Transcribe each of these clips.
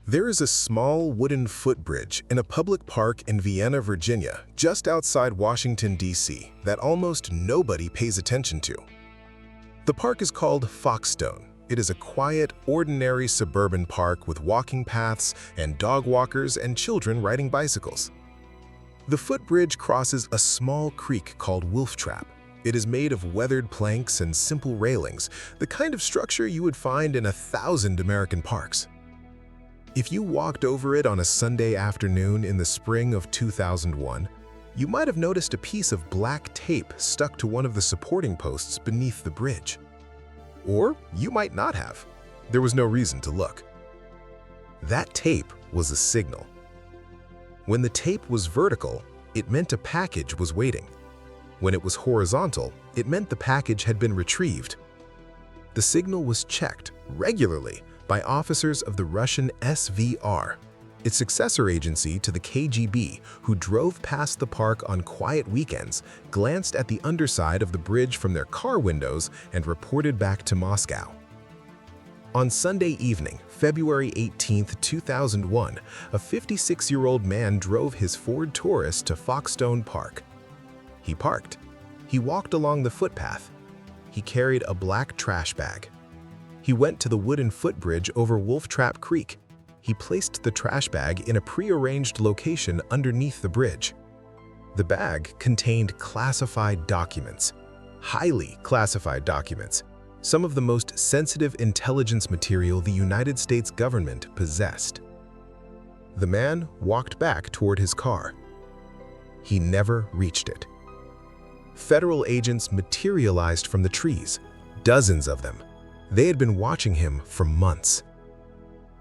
There is a small wooden footbridge in a public park in Vienna, Virginia, just outside Washington, D.C., that almost nobody pays attention to. The park is called Foxstone. It is a quiet, ordinary suburban park with walking paths and dog walkers and children riding bicycles. The footbridge crosses a small creek called Wolf Trap. It is made of weathered planks and simple railings, the kind of structure you would find in 1,000 American parks. If you walked over it on a Sunday afternoon in the spring of 2001, you might have noticed a piece of black tape stuck to one of the supporting posts beneath the bridge. Or you might not have. There was no reason to look. That tape was a signal. When the tape was vertical, it meant a package was waiting. When it was horizontal, it meant the package had been retrieved. The signal was checked regularly by officers of the Russian SVR, its successor agency to the KGB, who drove past the park on quiet weekends, glanced at the underside of the bridge from their car windows, and reported back to Moscow. On Sunday evening, February 18, 2001, a 56-year-old man drove his Ford Taurus to Foxstone Park. He parked. He walked along the footpath. He carried a black trash bag. He went to the wooden footbridge over Wolf Trap Creek. He placed the trash bag in a prearranged location underneath the bridge. The bag contained classified documents, highly classified documents, some of the most sensitive intelligence material the United States government possessed. The man walked back toward his car. He never reached it. Federal agents materialized from the trees, dozens of them. They had been watching him for months.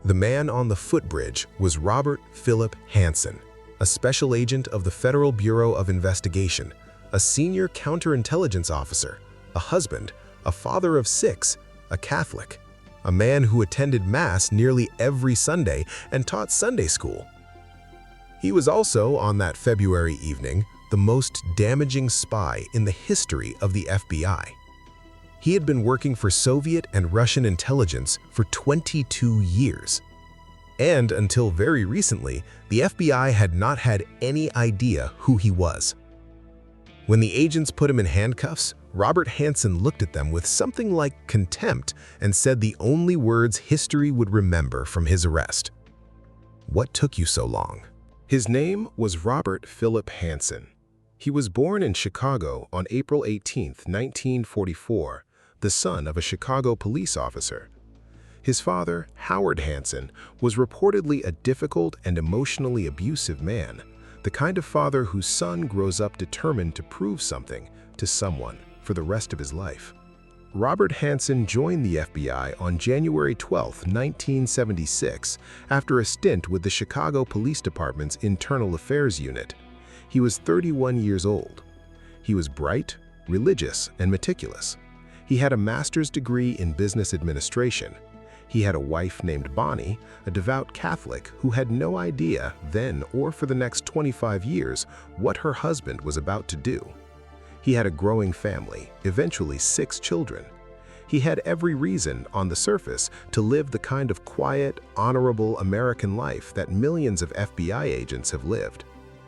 The man on the footbridge was Robert Philip Hanssen, a special agent of the Federal Bureau of Investigation, a senior counterintelligence officer, a husband, a father of 6, a Catholic, a man who attended Mass nearly every Sunday and taught Sunday school. He was also, on that February evening, the most damaging spy in the history of the FBI. He had been working for Soviet and Russian intelligence for 22 years. And until very recently, the FBI had not had any idea who he was. When the agents put him in handcuffs, Robert Hanssen looked at them with something like contempt and said the only words history would remember from his arrest. "What took you so long?" His name was Robert Philip Hanssen. He was born in Chicago on April 18, 1944, the son of a Chicago police officer. His father, Howard Hanssen, was reportedly a difficult and emotionally abusive man, the kind of father whose son grows up determined to prove something to someone for the rest of his life. Robert Hanssen joined the FBI on January 12, 1976, after a stint with the Chicago Police Department's Internal Affairs Unit. He was 31 years old. He was bright, religious, and meticulous. He had a master's degree in business administration. He had a wife named Bonnie, a devout Catholic who had no idea then or for the next 25 years what her husband was about to do. He had a growing family, eventually 6 children. He had every reason, on the surface, to live the kind of quiet, honorable American life that millions of FBI agents have lived.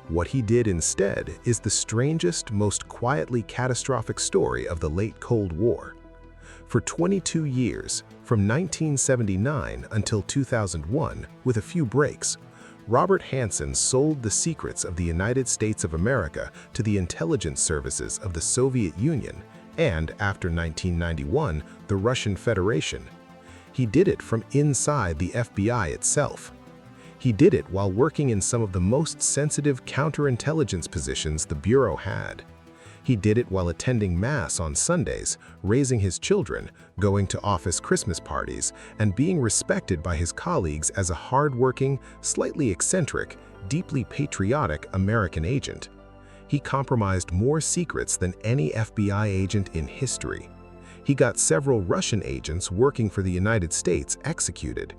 What he did instead is the strangest, most quietly catastrophic story of the late Cold War. For 22 years, from 1979 until 2001, with a few breaks, Robert Hanssen sold the secrets of the United States of America to the intelligence services of the Soviet Union and, after 1991, the Russian Federation. He did it from inside the FBI itself. He did it while working in some of the most sensitive counterintelligence positions the Bureau had. He did it while attending Mass on Sundays, raising his children, going to office Christmas parties, and being respected by his colleagues as a hard-working, slightly eccentric, deeply patriotic American agent. He compromised more secrets than any FBI agent in history. He got several Russian agents working for the United States executed.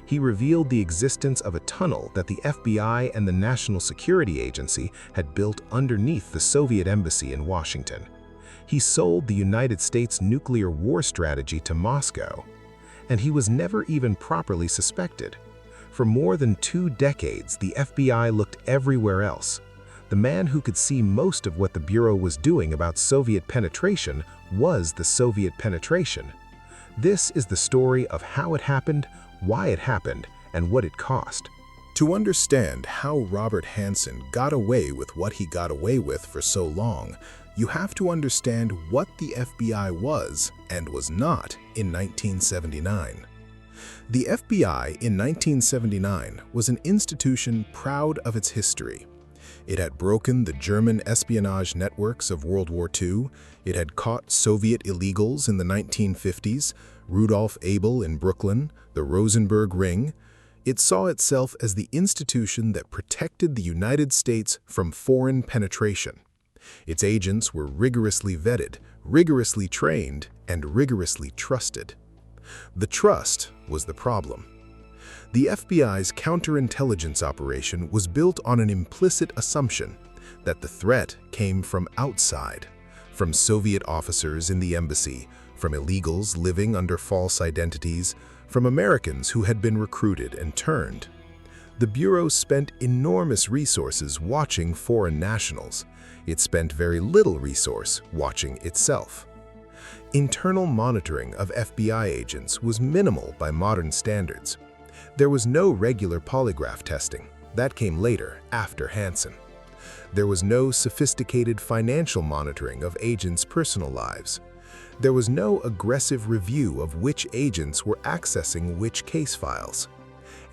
He revealed the existence of a tunnel that the FBI and the National Security Agency had built underneath the Soviet embassy in Washington. He sold the United States nuclear war strategy to Moscow. And he was never even properly suspected. For more than 2 decades, the FBI looked everywhere else. The man who could see most of what the Bureau was doing about Soviet penetration was the Soviet penetration. This is the story of how it happened, why it happened, and what it cost. To understand how Robert Hanssen got away with what he got away with for so long, you have to understand what the FBI was and was not in 1979. The FBI in 1979 was an institution proud of its history. It had broken the German espionage networks of World War II, it had caught Soviet illegals in the 1950s, Rudolf Abel in Brooklyn, the Rosenberg Ring. It saw itself as the institution that protected the United States from foreign penetration. Its agents were rigorously vetted, rigorously trained, and rigorously trusted. The trust was the problem. The FBI's counterintelligence operation was built on an implicit assumption that the threat came from outside, from Soviet officers in the embassy, from illegals living under false identities, from Americans who had been recruited and turned. The Bureau spent enormous resources watching foreign nationals. It spent very little resource watching itself. Internal monitoring of FBI agents was minimal by modern standards. There was no regular polygraph testing. That came later, after Hanssen. There was no sophisticated financial monitoring of agents' personal lives. There was no aggressive review of which agents were accessing which case files.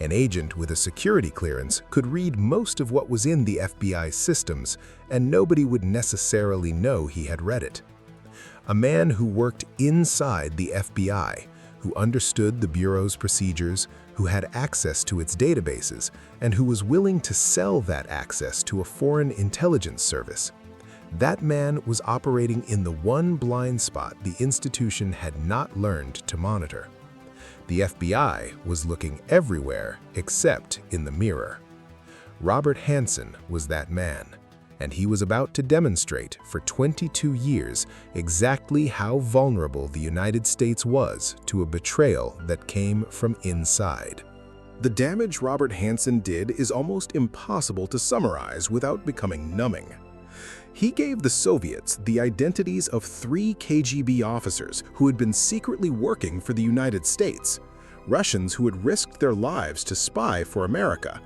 An agent with a security clearance could read most of what was in the FBI systems, and nobody would necessarily know he had read it. A man who worked inside the FBI, who understood the Bureau's procedures, who had access to its databases, and who was willing to sell that access to a foreign intelligence service. That man was operating in the one blind spot the institution had not learned to monitor. The FBI was looking everywhere except in the mirror. Robert Hanssen was that man, and he was about to demonstrate for 22 years exactly how vulnerable the United States was to a betrayal that came from inside. The damage Robert Hanssen did is almost impossible to summarize without becoming numbing. He gave the Soviets the identities of 3 KGB officers who had been secretly working for the United States, Russians who had risked their lives to spy for America.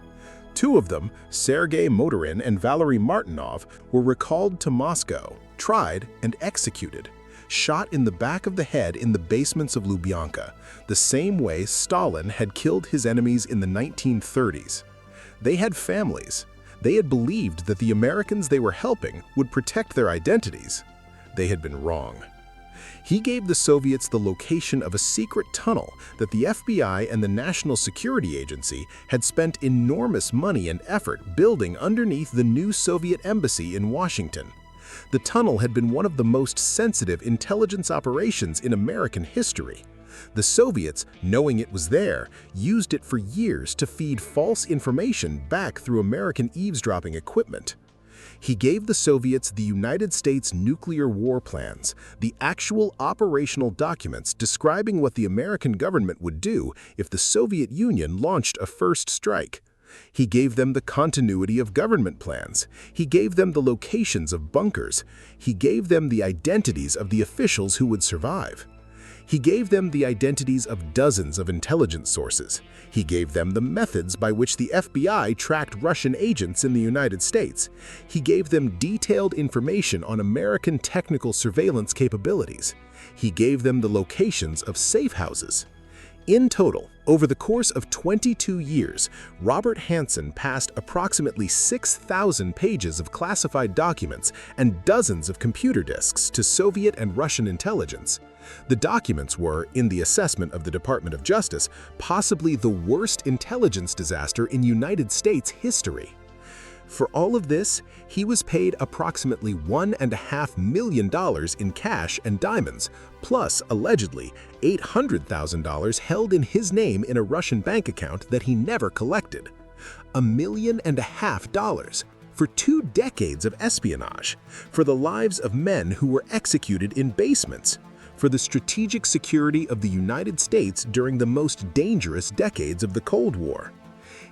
2 of them, Sergei Motorin and Valery Martinov, were recalled to Moscow, tried, and executed, shot in the back of the head in the basements of Lubyanka, the same way Stalin had killed his enemies in the 1930s. They had families. They had believed that the Americans they were helping would protect their identities. They had been wrong. He gave the Soviets the location of a secret tunnel that the FBI and the National Security Agency had spent enormous money and effort building underneath the new Soviet embassy in Washington. The tunnel had been one of the most sensitive intelligence operations in American history. The Soviets, knowing it was there, used it for years to feed false information back through American eavesdropping equipment. He gave the Soviets the United States nuclear war plans, the actual operational documents describing what the American government would do if the Soviet Union launched a first strike. He gave them the continuity of government plans. He gave them the locations of bunkers. He gave them the identities of the officials who would survive. He gave them the identities of dozens of intelligence sources. He gave them the methods by which the FBI tracked Russian agents in the United States. He gave them detailed information on American technical surveillance capabilities. He gave them the locations of safe houses. In total, over the course of 22 years, Robert Hanssen passed approximately 6,000 pages of classified documents and dozens of computer disks to Soviet and Russian intelligence. The documents were, in the assessment of the Department of Justice, possibly the worst intelligence disaster in United States history. For all of this, he was paid approximately $1.5 million in cash and diamonds, plus, allegedly, $800,000 held in his name in a Russian bank account that he never collected. $1.5 million for 2 decades of espionage, for the lives of men who were executed in basements, for the strategic security of the United States during the most dangerous decades of the Cold War.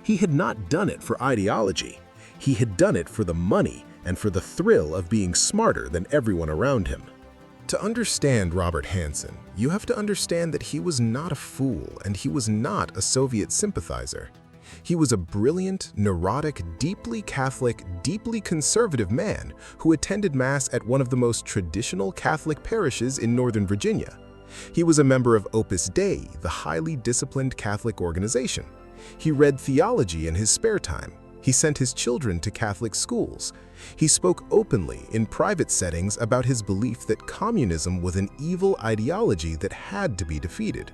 He had not done it for ideology. He had done it for the money and for the thrill of being smarter than everyone around him. To understand Robert Hanssen, you have to understand that he was not a fool and he was not a Soviet sympathizer. He was a brilliant, neurotic, deeply Catholic, deeply conservative man who attended Mass at one of the most traditional Catholic parishes in Northern Virginia. He was a member of Opus Dei, the highly disciplined Catholic organization. He read theology in his spare time. He sent his children to Catholic schools. He spoke openly in private settings about his belief that communism was an evil ideology that had to be defeated.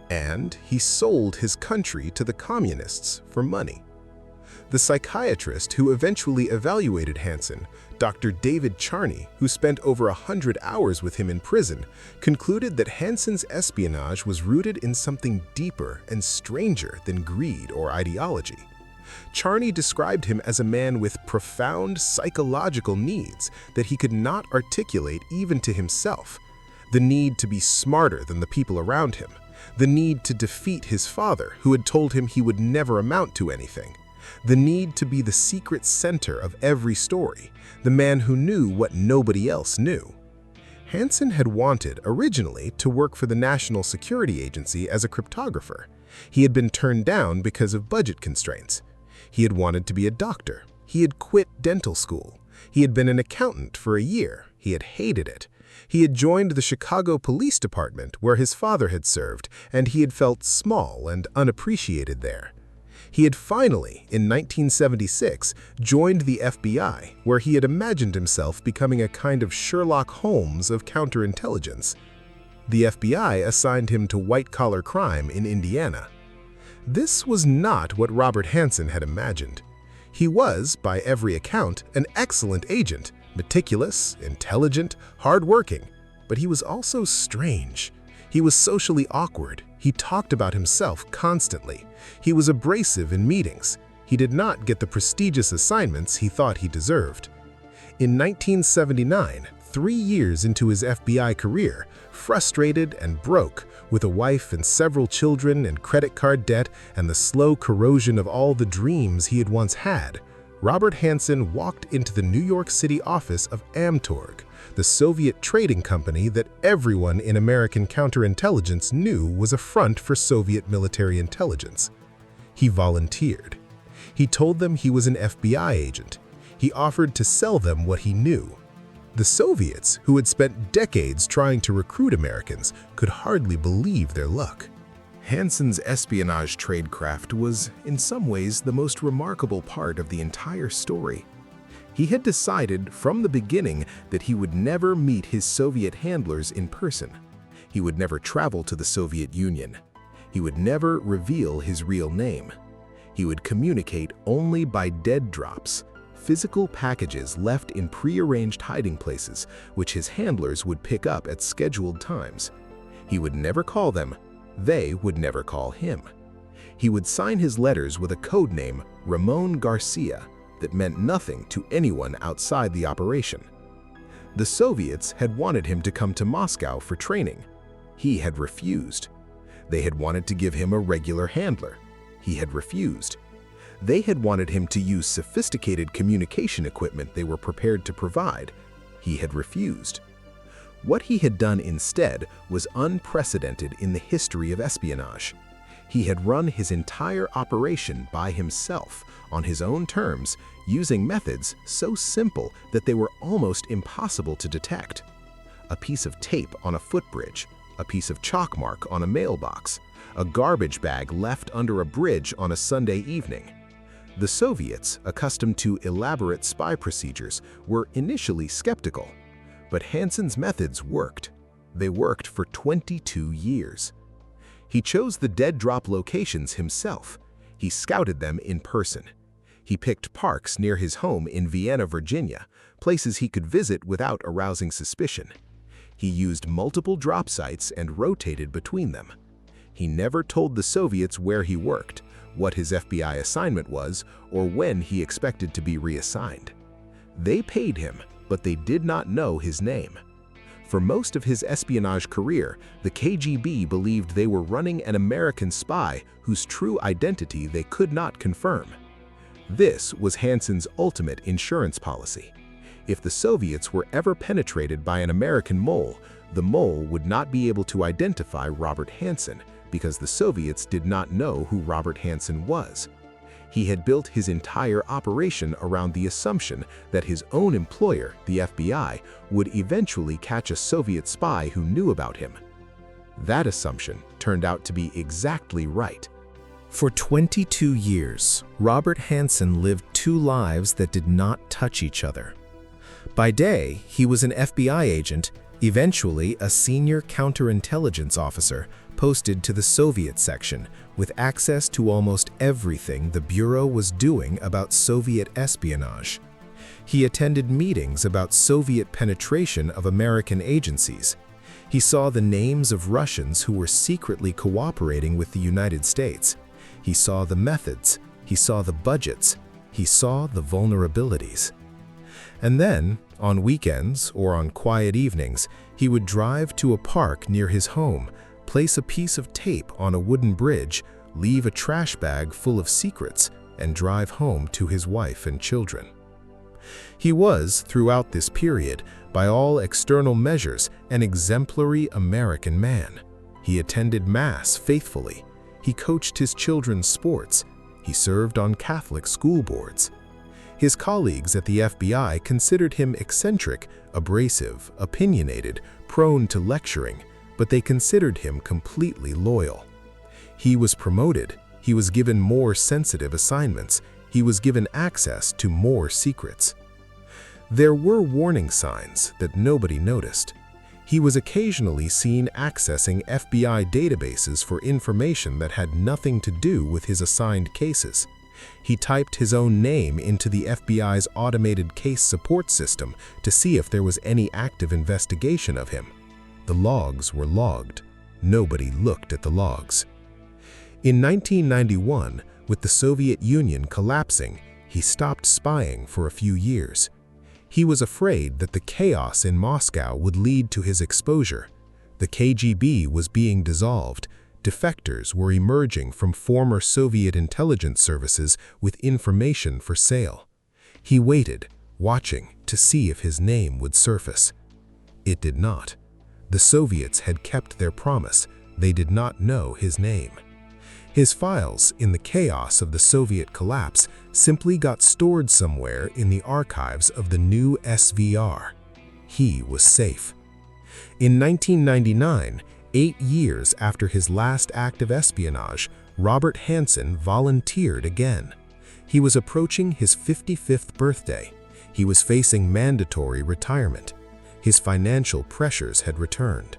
And he sold his country to the communists for money. The psychiatrist who eventually evaluated Hanssen, Dr. David Charney, who spent over 100 hours with him in prison, concluded that Hanssen's espionage was rooted in something deeper and stranger than greed or ideology. Charney described him as a man with profound psychological needs that he could not articulate even to himself. The need to be smarter than the people around him. The need to defeat his father, who had told him he would never amount to anything. The need to be the secret center of every story, the man who knew what nobody else knew. Hanssen had wanted, originally, to work for the National Security Agency as a cryptographer. He had been turned down because of budget constraints. He had wanted to be a doctor. He had quit dental school. He had been an accountant for a year. He had hated it. He had joined the Chicago Police Department, where his father had served, and he had felt small and unappreciated there. He had finally, in 1976, joined the FBI, where he had imagined himself becoming a kind of Sherlock Holmes of counterintelligence. The FBI assigned him to white-collar crime in Indiana. This was not what Robert Hanssen had imagined. He was, by every account, an excellent agent, meticulous, intelligent, hard-working, but he was also strange. He was socially awkward. He talked about himself constantly. He was abrasive in meetings. He did not get the prestigious assignments he thought he deserved. In 1979, 3 years into his FBI career, frustrated and broke, with a wife and several children and credit card debt and the slow corrosion of all the dreams he had once had, Robert Hanssen walked into the New York City office of Amtorg, the Soviet trading company that everyone in American counterintelligence knew was a front for Soviet military intelligence. He volunteered. He told them he was an FBI agent. He offered to sell them what he knew. The Soviets, who had spent decades trying to recruit Americans, could hardly believe their luck. Hanssen's espionage tradecraft was, in some ways, the most remarkable part of the entire story. He had decided from the beginning that he would never meet his Soviet handlers in person. He would never travel to the Soviet Union. He would never reveal his real name. He would communicate only by dead drops, physical packages left in prearranged hiding places, which his handlers would pick up at scheduled times. He would never call them. They would never call him. He would sign his letters with a code name, Ramon Garcia, that meant nothing to anyone outside the operation. The Soviets had wanted him to come to Moscow for training. He had refused. They had wanted to give him a regular handler. He had refused. They had wanted him to use sophisticated communication equipment they were prepared to provide. He had refused. What he had done instead was unprecedented in the history of espionage. He had run his entire operation by himself, on his own terms, using methods so simple that they were almost impossible to detect. A piece of tape on a footbridge, a piece of chalk mark on a mailbox, a garbage bag left under a bridge on a Sunday evening. The Soviets, accustomed to elaborate spy procedures, were initially skeptical. But Hanssen's methods worked. They worked for 22 years. He chose the dead drop locations himself. He scouted them in person. He picked parks near his home in Vienna, Virginia, places he could visit without arousing suspicion. He used multiple drop sites and rotated between them. He never told the Soviets where he worked, what his FBI assignment was, or when he expected to be reassigned. They paid him, but they did not know his name. For most of his espionage career, the KGB believed they were running an American spy whose true identity they could not confirm. This was Hanssen's ultimate insurance policy. If the Soviets were ever penetrated by an American mole, the mole would not be able to identify Robert Hanssen because the Soviets did not know who Robert Hanssen was. He had built his entire operation around the assumption that his own employer, the FBI, would eventually catch a Soviet spy who knew about him. That assumption turned out to be exactly right. For 22 years, Robert Hanssen lived two lives that did not touch each other. By day, he was an FBI agent, eventually a senior counterintelligence officer posted to the Soviet section with access to almost everything the Bureau was doing about Soviet espionage. He attended meetings about Soviet penetration of American agencies. He saw the names of Russians who were secretly cooperating with the United States. He saw the methods, he saw the budgets, he saw the vulnerabilities. And then, on weekends or on quiet evenings, he would drive to a park near his home, place a piece of tape on a wooden bridge, leave a trash bag full of secrets, and drive home to his wife and children. He was, throughout this period, by all external measures, an exemplary American man. He attended Mass faithfully. He coached his children's sports. He served on Catholic school boards. His colleagues at the FBI considered him eccentric, abrasive, opinionated, prone to lecturing, but they considered him completely loyal. He was promoted. He was given more sensitive assignments. He was given access to more secrets. There were warning signs that nobody noticed. He was occasionally seen accessing FBI databases for information that had nothing to do with his assigned cases. He typed his own name into the FBI's automated case support system to see if there was any active investigation of him. The logs were logged. Nobody looked at the logs. In 1991, with the Soviet Union collapsing, he stopped spying for a few years. He was afraid that the chaos in Moscow would lead to his exposure. The KGB was being dissolved. Defectors were emerging from former Soviet intelligence services with information for sale. He waited, watching to see if his name would surface. It did not. The Soviets had kept their promise. They did not know his name. His files, in the chaos of the Soviet collapse, simply got stored somewhere in the archives of the new SVR. He was safe. In 1999, 8 years after his last act of espionage, Robert Hanssen volunteered again. He was approaching his 55th birthday. He was facing mandatory retirement. His financial pressures had returned.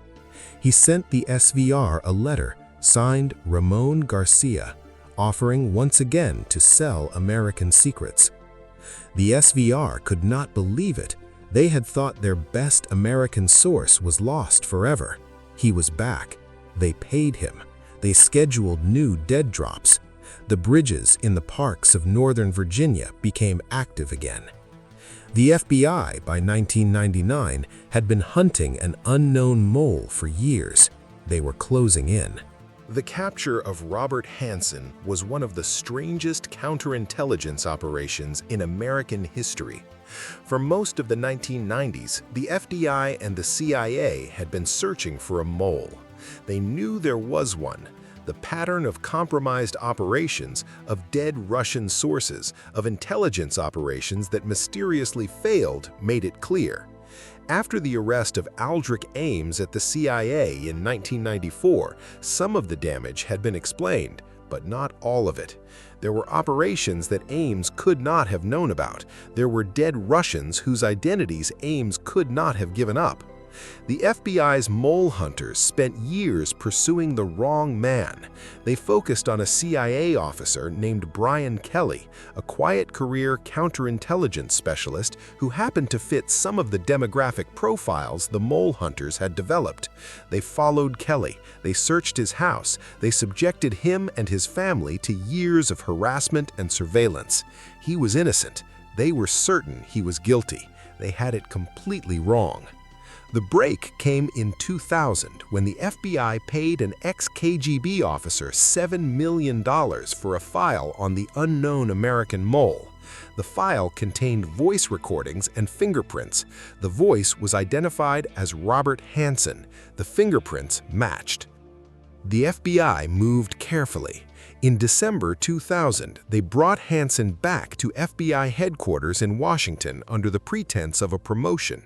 He sent the SVR a letter signed Ramon Garcia, offering once again to sell American secrets. The SVR could not believe it. They had thought their best American source was lost forever. He was back. They paid him. They scheduled new dead drops. The bridges in the parks of Northern Virginia became active again. The FBI, by 1999, had been hunting an unknown mole for years. They were closing in. The capture of Robert Hanssen was one of the strangest counterintelligence operations in American history. For most of the 1990s, the FBI and the CIA had been searching for a mole. They knew there was one. The pattern of compromised operations, of dead Russian sources, of intelligence operations that mysteriously failed made it clear. After the arrest of Aldrich Ames at the CIA in 1994, some of the damage had been explained, but not all of it. There were operations that Ames could not have known about. There were dead Russians whose identities Ames could not have given up. The FBI's mole hunters spent years pursuing the wrong man. They focused on a CIA officer named Brian Kelly, a quiet career counterintelligence specialist who happened to fit some of the demographic profiles the mole hunters had developed. They followed Kelly. They searched his house. They subjected him and his family to years of harassment and surveillance. He was innocent. They were certain he was guilty. They had it completely wrong. The break came in 2000 when the FBI paid an ex-KGB officer $7 million for a file on the unknown American mole. The file contained voice recordings and fingerprints. The voice was identified as Robert Hanssen. The fingerprints matched. The FBI moved carefully. In December 2000, they brought Hanssen back to FBI headquarters in Washington under the pretense of a promotion.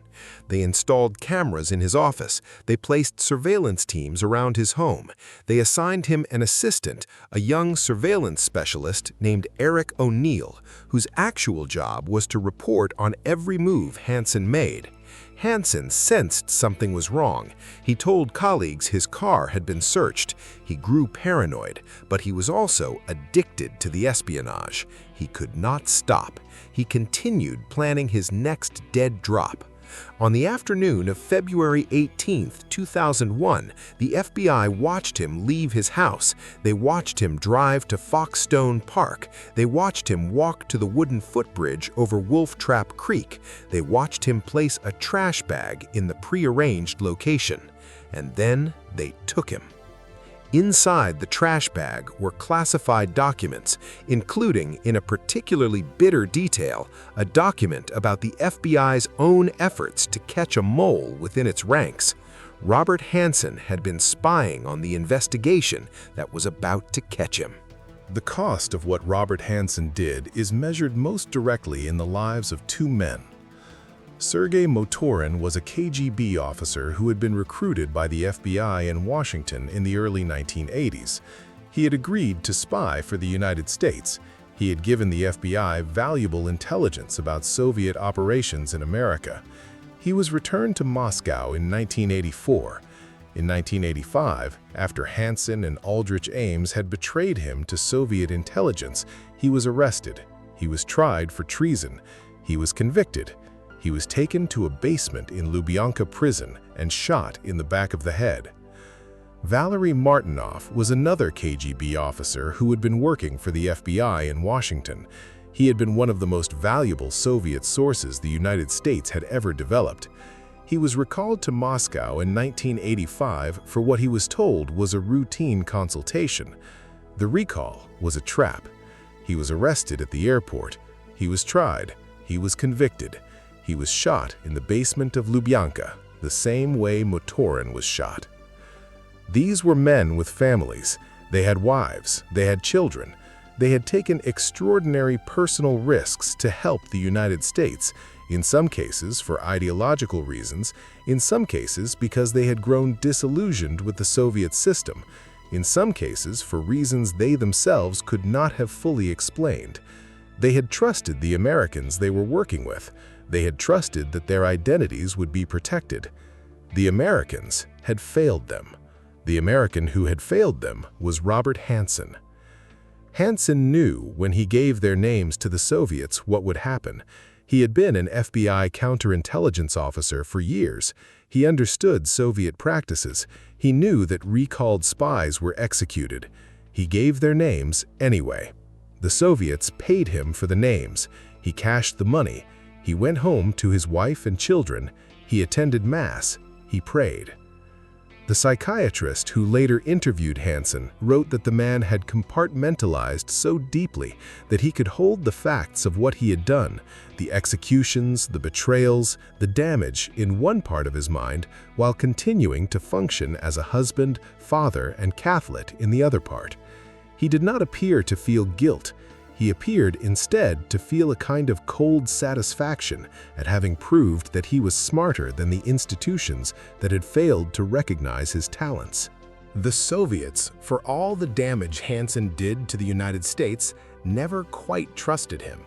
They installed cameras in his office. They placed surveillance teams around his home. They assigned him an assistant, a young surveillance specialist named Eric O'Neill, whose actual job was to report on every move Hanssen made. Hanssen sensed something was wrong. He told colleagues his car had been searched. He grew paranoid, but he was also addicted to the espionage. He could not stop. He continued planning his next dead drop. On the afternoon of February 18, 2001, the FBI watched him leave his house. They watched him drive to Foxstone Park. They watched him walk to the wooden footbridge over Wolf Trap Creek. They watched him place a trash bag in the prearranged location. And then they took him. Inside the trash bag were classified documents, including, in a particularly bitter detail, a document about the FBI's own efforts to catch a mole within its ranks. Robert Hanssen had been spying on the investigation that was about to catch him. The cost of what Robert Hanssen did is measured most directly in the lives of two men. Sergei Motorin was a KGB officer who had been recruited by the FBI in Washington in the early 1980s. He had agreed to spy for the United States. He had given the FBI valuable intelligence about Soviet operations in America. He was returned to Moscow in 1984. In 1985, after Hanssen and Aldrich Ames had betrayed him to Soviet intelligence, he was arrested. He was tried for treason. He was convicted. He was taken to a basement in Lubyanka prison and shot in the back of the head. Valery Martinov was another KGB officer who had been working for the FBI in Washington. He had been one of the most valuable Soviet sources the United States had ever developed. He was recalled to Moscow in 1985 for what he was told was a routine consultation. The recall was a trap. He was arrested at the airport. He was tried. He was convicted. He was shot in the basement of Lubyanka, the same way Motorin was shot. These were men with families. They had wives. They had children. They had taken extraordinary personal risks to help the United States, in some cases for ideological reasons, in some cases because they had grown disillusioned with the Soviet system, in some cases for reasons they themselves could not have fully explained. They had trusted the Americans they were working with. They had trusted that their identities would be protected. The Americans had failed them. The American who had failed them was Robert Hanssen. Hanssen knew when he gave their names to the Soviets what would happen. He had been an FBI counterintelligence officer for years. He understood Soviet practices. He knew that recalled spies were executed. He gave their names anyway. The Soviets paid him for the names. He cashed the money. He went home to his wife and children. He attended Mass. He prayed. The psychiatrist who later interviewed Hanssen wrote that the man had compartmentalized so deeply that he could hold the facts of what he had done, the executions, the betrayals, the damage in one part of his mind, while continuing to function as a husband, father, and Catholic in the other part. He did not appear to feel guilt. He appeared instead to feel a kind of cold satisfaction at having proved that he was smarter than the institutions that had failed to recognize his talents. The Soviets, for all the damage Hanssen did to the United States, never quite trusted him.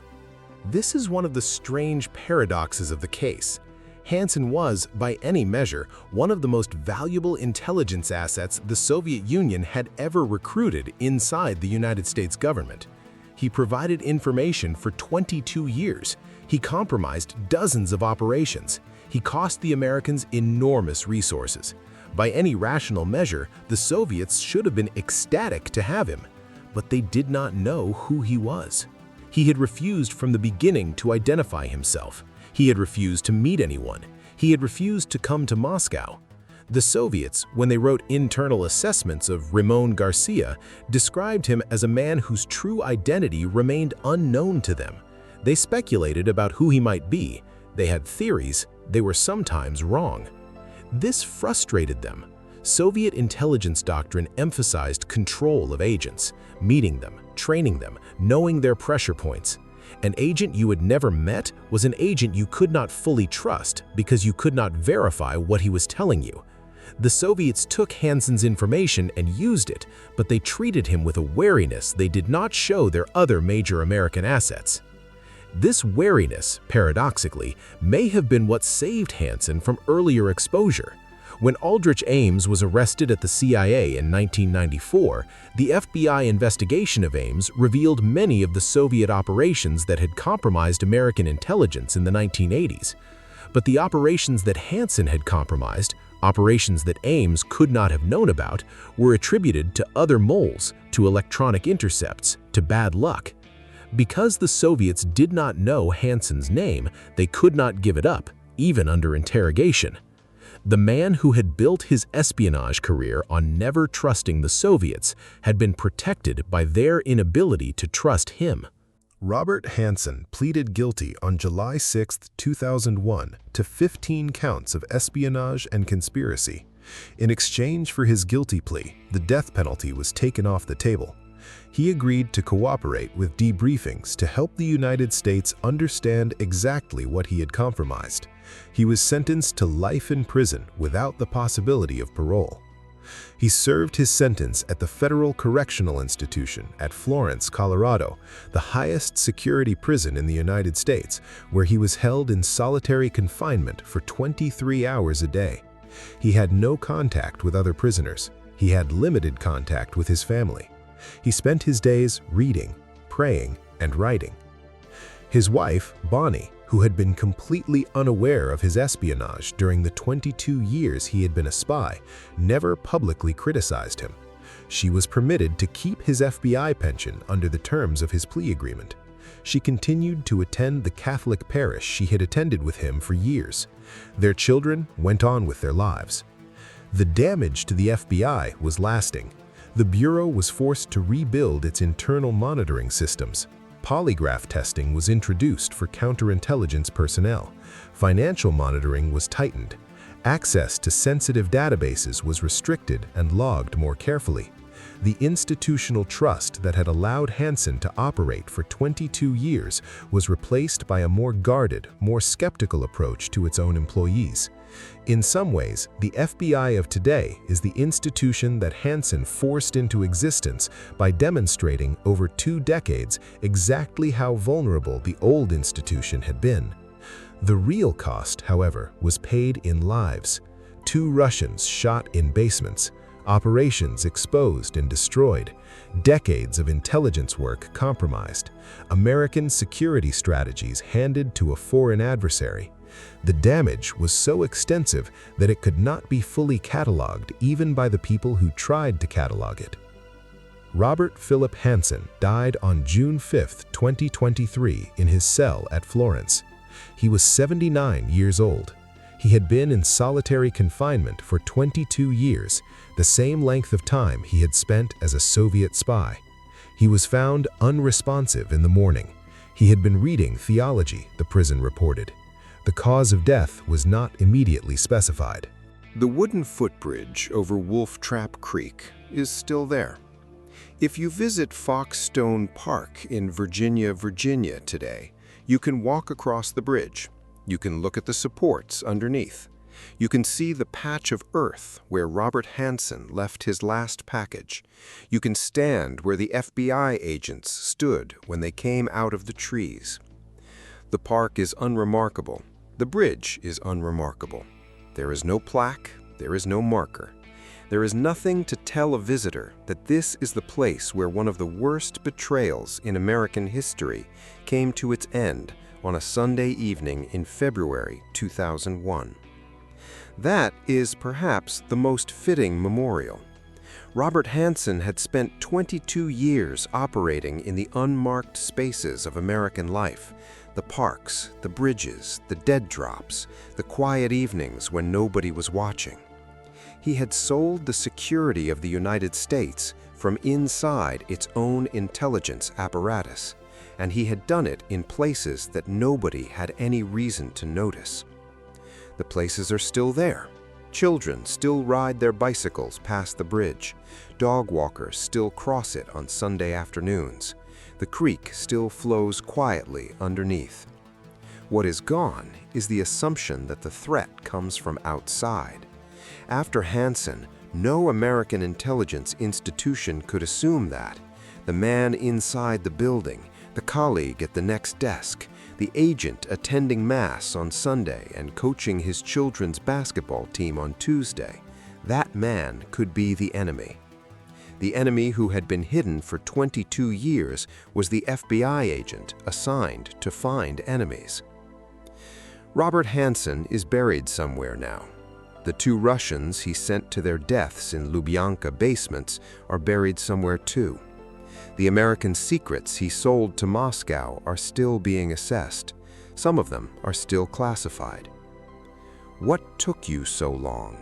This is one of the strange paradoxes of the case. Hanssen was, by any measure, one of the most valuable intelligence assets the Soviet Union had ever recruited inside the United States government. He provided information for 22 years. He compromised dozens of operations. He cost the Americans enormous resources. By any rational measure, the Soviets should have been ecstatic to have him, but they did not know who he was. He had refused from the beginning to identify himself. He had refused to meet anyone. He had refused to come to Moscow. The Soviets, when they wrote internal assessments of Ramon Garcia, described him as a man whose true identity remained unknown to them. They speculated about who he might be. They had theories. They were sometimes wrong. This frustrated them. Soviet intelligence doctrine emphasized control of agents, meeting them, training them, knowing their pressure points. An agent you had never met was an agent you could not fully trust because you could not verify what he was telling you. The Soviets took Hanssen's information and used it, but they treated him with a wariness they did not show their other major American assets. This wariness, paradoxically, may have been what saved Hanssen from earlier exposure. When Aldrich Ames was arrested at the CIA in 1994, the FBI investigation of Ames revealed many of the Soviet operations that had compromised American intelligence in the 1980s. But the operations that Hanssen had compromised, operations that Ames could not have known about, were attributed to other moles, to electronic intercepts, to bad luck. Because the Soviets did not know Hanssen's name, they could not give it up, even under interrogation. The man who had built his espionage career on never trusting the Soviets had been protected by their inability to trust him. Robert Hanssen pleaded guilty on July 6, 2001 to 15 counts of espionage and conspiracy. In exchange for his guilty plea, the death penalty was taken off the table. He agreed to cooperate with debriefings to help the United States understand exactly what he had compromised. He was sentenced to life in prison without the possibility of parole. He served his sentence at the Federal Correctional Institution at Florence, Colorado, the highest security prison in the United States, where he was held in solitary confinement for 23 hours a day. He had no contact with other prisoners. He had limited contact with his family. He spent his days reading, praying, and writing. His wife, Bonnie, who had been completely unaware of his espionage during the 22 years he had been a spy, never publicly criticized him. She was permitted to keep his FBI pension under the terms of his plea agreement. She continued to attend the Catholic parish she had attended with him for years. Their children went on with their lives. The damage to the FBI was lasting. The Bureau was forced to rebuild its internal monitoring systems. Polygraph testing was introduced for counterintelligence personnel. Financial monitoring was tightened. Access to sensitive databases was restricted and logged more carefully. The institutional trust that had allowed Hanssen to operate for 22 years was replaced by a more guarded, more skeptical approach to its own employees. In some ways, the FBI of today is the institution that Hanssen forced into existence by demonstrating over 2 decades exactly how vulnerable the old institution had been. The real cost, however, was paid in lives. 2 Russians shot in basements, operations exposed and destroyed, decades of intelligence work compromised, American security strategies handed to a foreign adversary. The damage was so extensive that it could not be fully cataloged even by the people who tried to catalog it. Robert Philip Hanssen died on June 5, 2023 in his cell at Florence. He was 79 years old. He had been in solitary confinement for 22 years, the same length of time he had spent as a Soviet spy. He was found unresponsive in the morning. He had been reading theology, the prison reported. The cause of death was not immediately specified. The wooden footbridge over Wolf Trap Creek is still there. If you visit Foxstone Park in Virginia, Virginia today, you can walk across the bridge. You can look at the supports underneath. You can see the patch of earth where Robert Hanssen left his last package. You can stand where the FBI agents stood when they came out of the trees. The park is unremarkable. The bridge is unremarkable. There is no plaque. There is no marker. There is nothing to tell a visitor that this is the place where one of the worst betrayals in American history came to its end on a Sunday evening in February 2001. That is perhaps the most fitting memorial. Robert Hanssen had spent 22 years operating in the unmarked spaces of American life, the parks, the bridges, the dead drops, the quiet evenings when nobody was watching. He had sold the security of the United States from inside its own intelligence apparatus, and he had done it in places that nobody had any reason to notice. The places are still there. Children still ride their bicycles past the bridge. Dog walkers still cross it on Sunday afternoons. The creek still flows quietly underneath. What is gone is the assumption that the threat comes from outside. After Hanssen, no American intelligence institution could assume that. The man inside the building, the colleague at the next desk, the agent attending Mass on Sunday and coaching his children's basketball team on Tuesday, that man could be the enemy. The enemy who had been hidden for 22 years was the FBI agent assigned to find enemies. Robert Hanssen is buried somewhere now. The 2 Russians he sent to their deaths in Lubyanka basements are buried somewhere too. The American secrets he sold to Moscow are still being assessed. Some of them are still classified. "What took you so long?"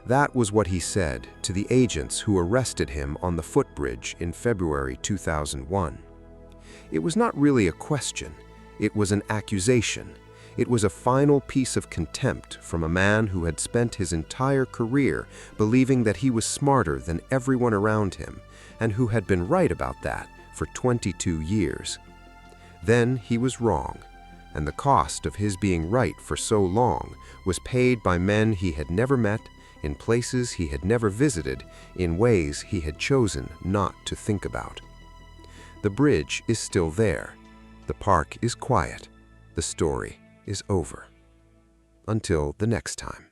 That was what he said to the agents who arrested him on the footbridge in February 2001. It was not really a question. It was an accusation. It was a final piece of contempt from a man who had spent his entire career believing that he was smarter than everyone around him, and who had been right about that for 22 years. Then he was wrong, and the cost of his being right for so long was paid by men he had never met, in places he had never visited, in ways he had chosen not to think about. The bridge is still there. The park is quiet. The story is over. Until the next time.